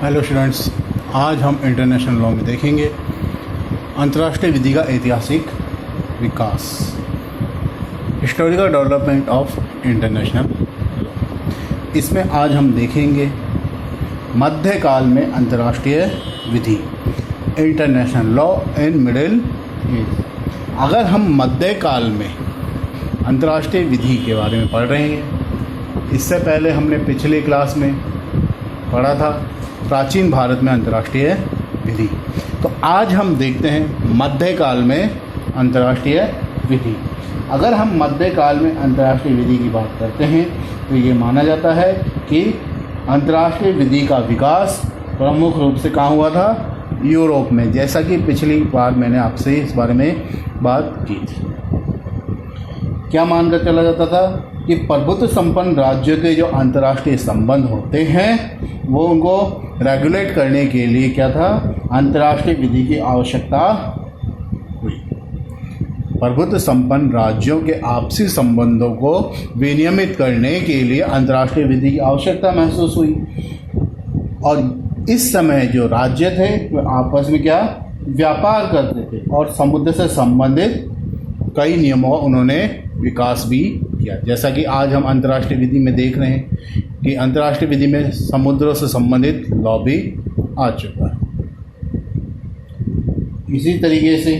Hello students, आज हम international law में देखेंगे अंतर्राष्ट्रीय विधि का ऐतिहासिक विकास, historical development of international law. इसमें आज हम देखेंगे मध्यकाल में अंतर्राष्ट्रीय विधि, international law in middle age. अगर हम मध्यकाल में अंतर्राष्ट्रीय विधि के बारे में पढ़ रहे हैं, इससे पहले हमने पिछले क्लास में पढ़ा था प्राचीन भारत में अंतर्राष्ट्रीय विधि। तो आज हम देखते हैं मध्यकाल में अंतर्राष्ट्रीय विधि। अगर हम मध्यकाल में अंतर्राष्ट्रीय विधि की बात करते हैं तो ये माना जाता है कि अंतर्राष्ट्रीय विधि का विकास प्रमुख रूप से कहाँ हुआ था? यूरोप में, जैसा कि पिछली बार मैंने आपसे इस बारे में बात की थी। क्या मानकर चला जाता था कि प्रभुत्व संपन्न राज्यों के जो अंतर्राष्ट्रीय संबंध होते हैं वो उनको रेगुलेट करने के लिए क्या था? अंतर्राष्ट्रीय विधि की आवश्यकता हुई। प्रभुत्व संपन्न राज्यों के आपसी संबंधों को विनियमित करने के लिए अंतर्राष्ट्रीय विधि की आवश्यकता महसूस हुई। और इस समय जो राज्य थे वो आपस में क्या व्यापार करते थे और समुद्र से संबंधित कई नियमों का उन्होंने विकास भी किया। जैसा कि आज हम अंतर्राष्ट्रीय विधि में देख रहे हैं कि अंतर्राष्ट्रीय विधि में समुद्रों से संबंधित लॉ भी आ चुका है। इसी तरीके से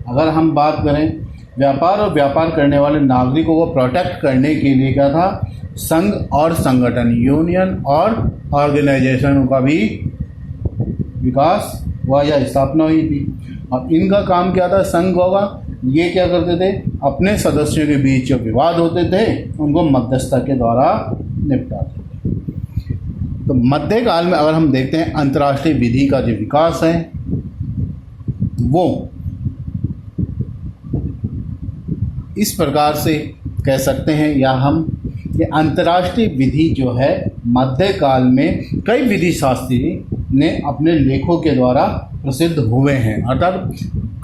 अगर हम बात करें व्यापार और व्यापार करने वाले नागरिकों को प्रोटेक्ट करने के लिए क्या था? संघ और संगठन, यूनियन और ऑर्गेनाइजेशनों का भी विकास हुआ या स्थापना हुई थी। और इनका काम क्या था? संघ होगा, ये क्या करते थे? अपने सदस्यों के बीच जो विवाद होते थे उनको मध्यस्थता के द्वारा निपटाते थे। तो मध्यकाल में अगर हम देखते हैं अंतर्राष्ट्रीय विधि का जो विकास है वो इस प्रकार से कह सकते हैं, या हम ये अंतर्राष्ट्रीय विधि जो है मध्यकाल में कई विधि शास्त्री ने अपने लेखों के द्वारा प्रसिद्ध हुए हैं। अर्थात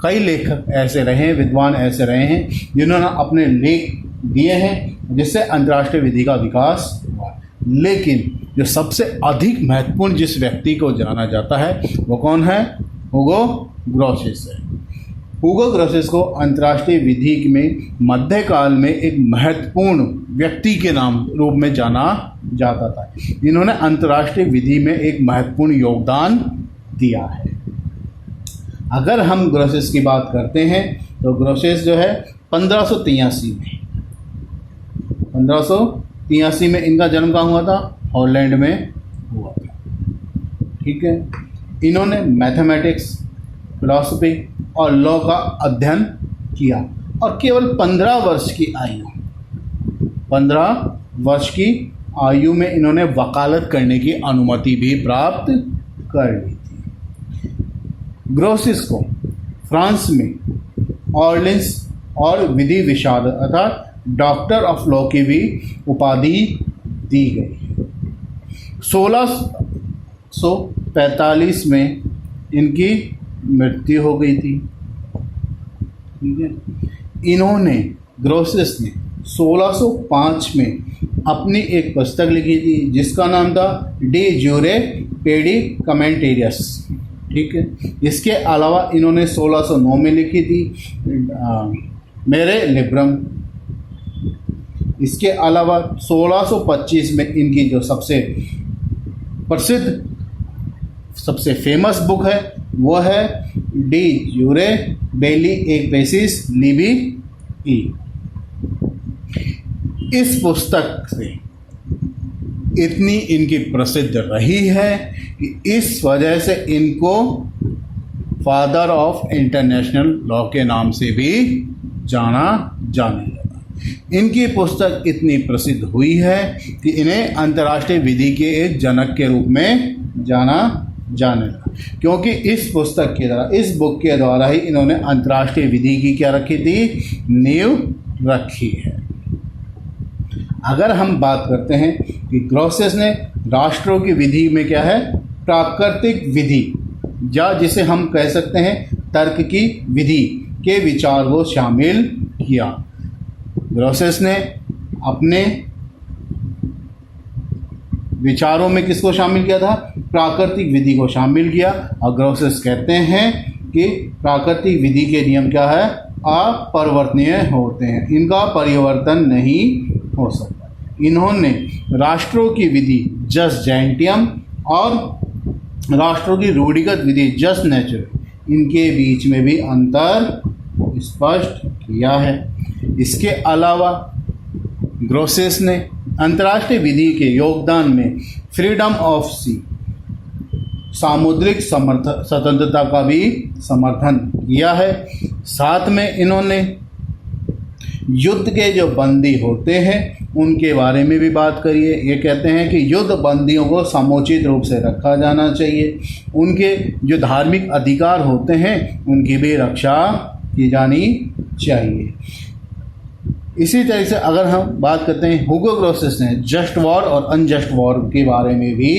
कई लेखक ऐसे रहे हैं, विद्वान ऐसे रहे हैं जिन्होंने अपने लेख दिए हैं जिससे अंतर्राष्ट्रीय विधि का विकास हुआ। लेकिन जो सबसे अधिक महत्वपूर्ण जिस व्यक्ति को जाना जाता है वो कौन है? हुगो ग्रोसियस है। हुगो ग्रोसियस को अंतर्राष्ट्रीय विधि में मध्यकाल में एक महत्वपूर्ण व्यक्ति के नाम रूप में जाना जाता था। इन्होंने अंतर्राष्ट्रीय विधि में एक महत्वपूर्ण योगदान दिया है। अगर हम ग्रोसियस की बात करते हैं तो ग्रोसियस जो है 1583 में इनका जन्म कहाँ हुआ था? हॉलैंड में हुआ था। ठीक है। इन्होंने मैथमेटिक्स, फिलॉसफी और लॉ का अध्ययन किया और केवल 15 वर्ष की आयु में इन्होंने वकालत करने की अनुमति भी प्राप्त कर ली थी। ग्रोसियस को फ्रांस में ऑर्लिन्स और विधि विशारद अर्थात डॉक्टर ऑफ लॉ की भी उपाधि दी गई। 1645 में इनकी मृत्यु हो गई थी। ठीक है। इन्होंने ग्रोसियस ने 1605 में अपनी एक पुस्तक लिखी थी जिसका नाम था डे ज्यूरे पेडी कमेंटेरियस। ठीक है। इसके अलावा इन्होंने 1609 में लिखी थी मेरे लिब्रम। इसके अलावा 1625 में इनकी जो सबसे प्रसिद्ध, सबसे फेमस बुक है वो है डी यूरे बेली एक पेसिस लिबी ई। इस पुस्तक से इतनी इनकी प्रसिद्ध रही है कि इस वजह से इनको फादर ऑफ इंटरनेशनल लॉ के नाम से भी जाना जाने लगा। इनकी पुस्तक इतनी प्रसिद्ध हुई है कि इन्हें अंतर्राष्ट्रीय विधि के एक जनक के रूप में जाना जाने लगा, क्योंकि इस पुस्तक के द्वारा, इस बुक के द्वारा ही इन्होंने अंतर्राष्ट्रीय विधि की क्या रखी थी? नींव रखी है। अगर हम बात करते हैं कि ग्रोसियस ने राष्ट्रों की विधि में क्या है? प्राकृतिक विधि, या जिसे हम कह सकते हैं तर्क की विधि के विचार को शामिल किया। ग्रोसियस ने अपने विचारों में किसको शामिल किया था? प्राकृतिक विधि को शामिल किया। और ग्रोसियस कहते हैं कि प्राकृतिक विधि के नियम क्या है? अपरिवर्तनीय होते हैं, इनका परिवर्तन नहीं हो सकता। इन्होंने राष्ट्रों की विधि जस जैंटियम और राष्ट्रों की रूढ़िगत विधि जस नेचुरल, इनके बीच में भी अंतर स्पष्ट किया है। इसके अलावा ग्रोसियस ने अंतर्राष्ट्रीय विधि के योगदान में फ्रीडम ऑफ सी, सामुद्रिक स्वतंत्रता का भी समर्थन किया है। साथ में इन्होंने युद्ध के जो बंदी होते हैं उनके बारे में भी बात करिए। ये कहते हैं कि युद्ध बंदियों को समुचित रूप से रखा जाना चाहिए, उनके जो धार्मिक अधिकार होते हैं उनकी भी रक्षा की जानी चाहिए। इसी तरह से अगर हम बात करते हैं, ह्यूगो ग्रोसियस ने जस्ट वॉर और अनजस्ट वॉर के बारे में भी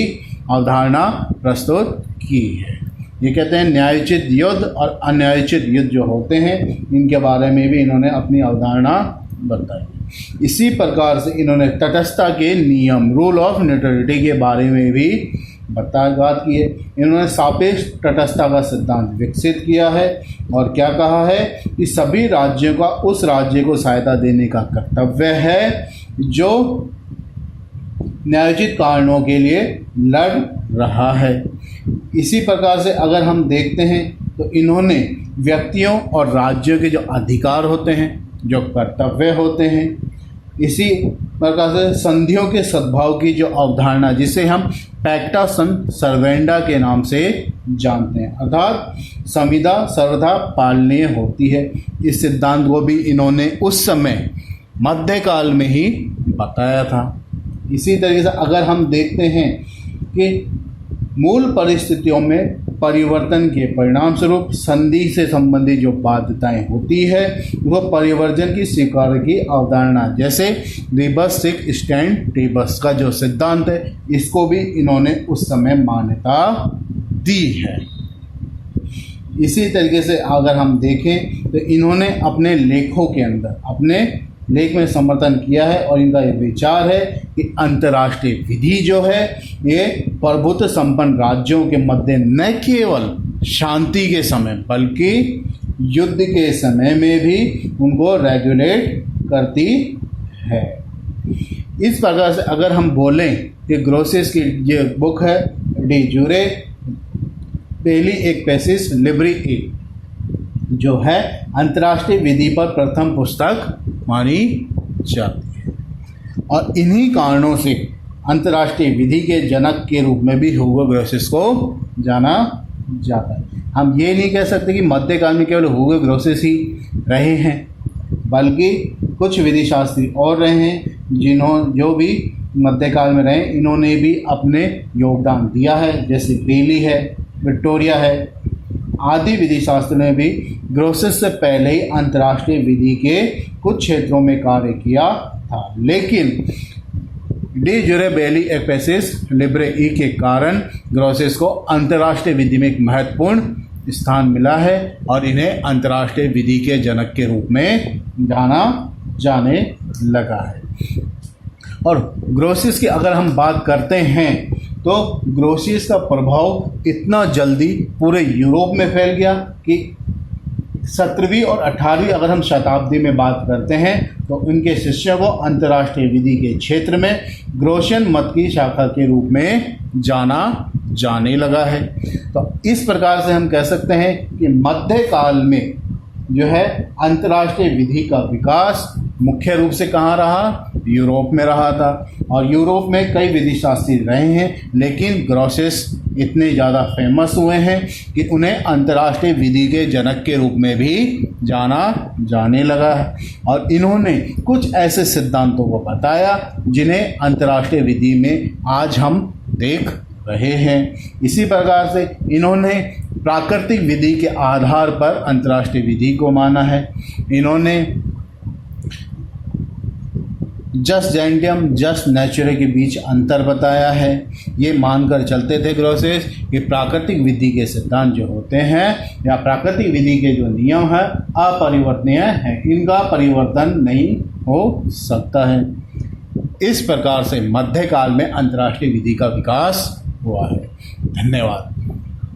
अवधारणा प्रस्तुत की है। ये कहते हैं न्यायोचित युद्ध और अन्यायोचित युद्ध जो होते हैं इनके बारे में भी इन्होंने अपनी अवधारणा बताई। इसी प्रकार से इन्होंने तटस्थता के नियम, रूल ऑफ न्यूट्रलिटी के बारे में भी बात की है। इन्होंने सापेक्ष तटस्थता का सिद्धांत विकसित किया है और क्या कहा है कि सभी राज्यों का उस राज्य को सहायता देने का कर्तव्य है जो न्यायोचित कारणों के लिए लड़ रहा है। इसी प्रकार से अगर हम देखते हैं तो इन्होंने व्यक्तियों और राज्यों के जो अधिकार होते हैं, जो कर्तव्य होते हैं, इसी प्रकार से संधियों के सद्भाव की जो अवधारणा जिसे हम पैक्टा सन सर्वेंडा के नाम से जानते हैं, अर्थात संविदा सर्वथा पालनीय होती है। इस सिद्धांत को भी इन्होंने उस समय मध्यकाल में ही बताया था। इसी तरीके से अगर हम देखते हैं कि मूल परिस्थितियों में परिवर्तन के परिणाम स्वरूप संधि से संबंधित जो बाध्यताएं होती है वह परिवर्तन की स्वीकार की अवधारणा, जैसे रिबस सिक स्टैंड टिबस का जो सिद्धांत है, इसको भी इन्होंने उस समय मान्यता दी है। इसी तरीके से अगर हम देखें तो इन्होंने अपने लेखों के अंदर अपने लेख में समर्थन किया है और इनका ये विचार है कि अंतर्राष्ट्रीय विधि जो है ये प्रभुत्व संपन्न राज्यों के मध्य न केवल शांति के समय बल्कि युद्ध के समय में भी उनको रेगुलेट करती है। इस प्रकार से अगर हम बोलें कि ग्रोसियस की ये बुक है डी जूरे बेली एक पेसिस लिबरी ए, जो है अंतर्राष्ट्रीय विधि पर प्रथम पुस्तक मानी जाती है और इन्हीं कारणों से अंतर्राष्ट्रीय विधि के जनक के रूप में भी ह्यूगो ग्रोसियस को जाना जाता है। हम ये नहीं कह सकते कि मध्यकाल में केवल ह्यूगो ग्रोसियस ही रहे हैं, बल्कि कुछ विधि शास्त्री और रहे हैं जो भी मध्यकाल में रहे, इन्होंने भी अपने योगदान दिया है, जैसे बेली है, विक्टोरिया है आदि विधि शास्त्र ने भी ग्रोसियस से पहले ही अंतर्राष्ट्रीय विधि के कुछ क्षेत्रों में कार्य किया था, लेकिन डी जुरे बेली एपेसिस लिब्रे ई के कारण ग्रोसियस को अंतर्राष्ट्रीय विधि में एक महत्वपूर्ण स्थान मिला है और इन्हें अंतर्राष्ट्रीय विधि के जनक के रूप में जाने लगा है। और ग्रोसियस की अगर हम बात करते हैं तो ग्रोसियस का प्रभाव इतना जल्दी पूरे यूरोप में फैल गया कि 17वीं और 18वीं अगर हम शताब्दी में बात करते हैं तो उनके शिष्यों को अंतर्राष्ट्रीय विधि के क्षेत्र में ग्रोशियन मत की शाखा के रूप में जाने लगा है। तो इस प्रकार से हम कह सकते हैं कि मध्यकाल में जो है अंतर्राष्ट्रीय विधि का विकास मुख्य रूप से कहाँ रहा? यूरोप में रहा था और यूरोप में कई विधि शास्त्री रहे हैं, लेकिन ग्रोसियस इतने ज़्यादा फेमस हुए हैं कि उन्हें अंतर्राष्ट्रीय विधि के जनक के रूप में भी जाने लगा है और इन्होंने कुछ ऐसे सिद्धांतों को बताया जिन्हें अंतर्राष्ट्रीय विधि में आज हम देख रहे हैं। इसी प्रकार से इन्होंने प्राकृतिक विधि के आधार पर अंतर्राष्ट्रीय विधि को माना है। इन्होंने जस्ट जैंटियम जस्ट नेचुरे के बीच अंतर बताया है। ये मानकर चलते थे ग्रोसियस कि प्राकृतिक विधि के सिद्धांत जो होते हैं या प्राकृतिक विधि के जो नियम है अपरिवर्तनीय है, इनका परिवर्तन नहीं हो सकता है। इस प्रकार से मध्यकाल में अंतर्राष्ट्रीय विधि का विकास हुआ है। धन्यवाद।